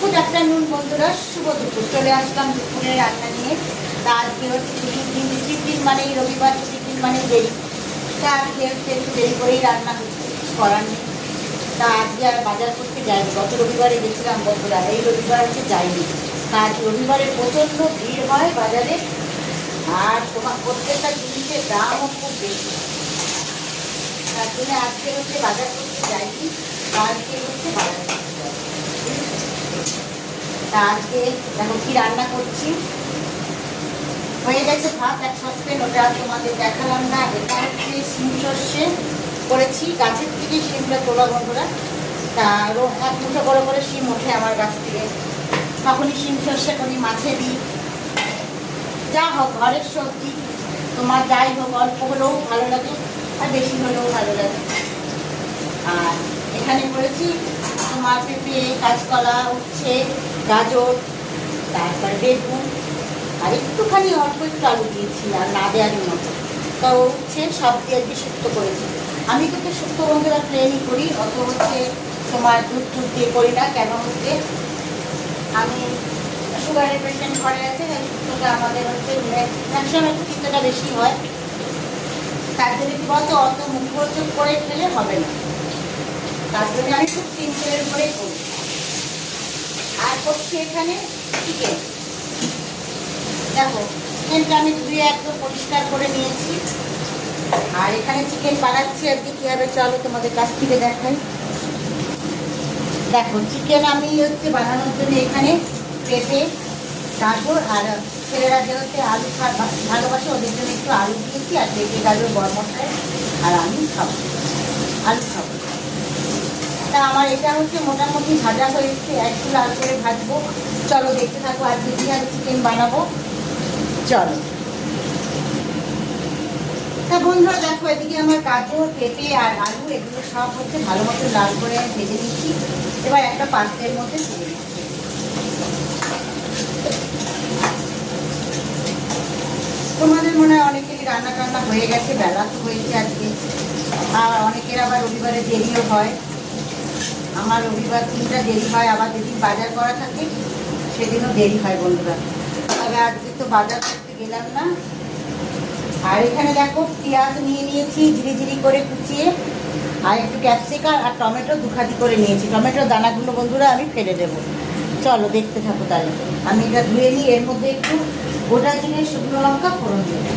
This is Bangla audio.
গুড আফটারনুন বন্ধুরা, শুভ দুপুর। চলে আসলাম দুপুরে রান্না নিয়ে। তা আজকে হচ্ছে ছুটির দিন, ছুটির দিন মানেই রবিবার, ছুটির দিন মানে দেরি। তা আজকে হচ্ছে একটু দেরি করেই রান্না হচ্ছে, কিছু করার নেই। তা আজকে আর বাজার করতে যাইনি, গত রবিবারে গেছিলাম বন্ধুরা, এই রবিবার হচ্ছে যাইনি। তা আজ রবিবারে প্রচণ্ড ভিড় হয় বাজারে, আর তোমার প্রত্যেকটা জিনিসের দামও খুব বেশি। তার জন্য আজকে হচ্ছে বাজার করতে যাইনি, আজকে হচ্ছে বাজার করতে যাই। তা আজকে দেখো কি রান্না করছি। হয়ে গেছে ভাত এক সসপেন, ওটা তোমাদের দেখালাম না। এটা হচ্ছে শিম সর্ষে করেছি, গাছের থেকে শিমটা তোলা বন্ধুরা। তা আরও এক মুঠো বড় করে শিম ওঠে আমার গাছ থেকে, তখনই শিম সর্ষে করি, মাছে দিই। যা হোক ঘরের সবজি, তোমার যাই হোক অল্প হলেও ভালো লাগে আর বেশি হলেও ভালো লাগে। আর এখানে করেছি তোমার পেঁপে, কাঁচকলা, উচ্ছে, গাজর, তারপরে বেগুন, আর একটুখানি অল্প একটু আলু দিয়েছি, আর না দেওয়ারই মতো। তো উচ্ছে সব দিয়ে আজকে শুক্তো করেছি। আমি কিন্তু শুক্তো বন্ধুরা প্লেনই করি, অত হচ্ছে তোমার দুধ টুধ দিয়ে করি না। কেন হচ্ছে আমি সুগারের পেশেন্ট ঘরে আছে, তাই শুক্তোটা আমাদের হচ্ছে ম্যাক্সিমাম একটু তিতটা বেশি হয়। তার জন্য কি বলতো, অত মুখরোচক করে খেলে হবে না, তার জন্য আমি খুব সিম্পলের উপরেই করি। আর করছি এখানে চিকেন। দেখো চিকেনটা আমি ধুয়ে একদম পরিষ্কার করে নিয়েছি, আর এখানে চিকেন বানাচ্ছি আজকে কীভাবে, চলো তোমাদের কাছ থেকে দেখাই। দেখো চিকেন আমি হচ্ছে বানানোর জন্য এখানে পেঁপে, গাজর, আর ছেলেরা যে হচ্ছে আলু ভালোবাসে, ওদের জন্য একটু আলু দিয়েছি, আর পেঁপে, গাজর গরম মশলায়, আর আমি খাবো আলু খাবো। তা আমার এটা হচ্ছে মোটামুটি ভাজা হয়েছে, একটু লাল করে ভাজবো। চলো দেখতে থাকো আজকে কীভাবে চিকেন বানাবো, চলো। তা বন্ধুরা দেখো, এদিকে আমার গাজর, পেঁপে আর আলু এগুলো সব হচ্ছে ভালো মতো লাল করে ভেজে নিচ্ছি। এবার একটা পাত্রের মধ্যে তুলে নিচ্ছি। তোমাদের মনে হয় অনেকেরই রান্না টান্না হয়ে গেছে, বেলা তো হয়েছে আজকে। আর অনেকের আবার রবিবারে দেরিও হয়। আমার রবিবার দিনটা দেরি হয়, আবার যেদিন বাজার করা থাকে সেদিনও দেরি হয় বন্ধুরা। তবে আজকে তো বাজার করতে গেলাম না। আর এখানে দেখো পেঁয়াজ নিয়ে নিয়েছি ঝিরি ঝিরি করে কুচিয়ে, আর একটু ক্যাপসিকাম আর টমেটো দুখাদি করে নিয়েছি। টমেটোর দানাগুলো বন্ধুরা আমি ফেলে দেবো। চলো দেখতে থাকো। তাহলে আমি এটা ধুয়ে নিই, এর মধ্যে একটু গোটা জিরে, শুকনো লঙ্কা ফোড়ন দেবো।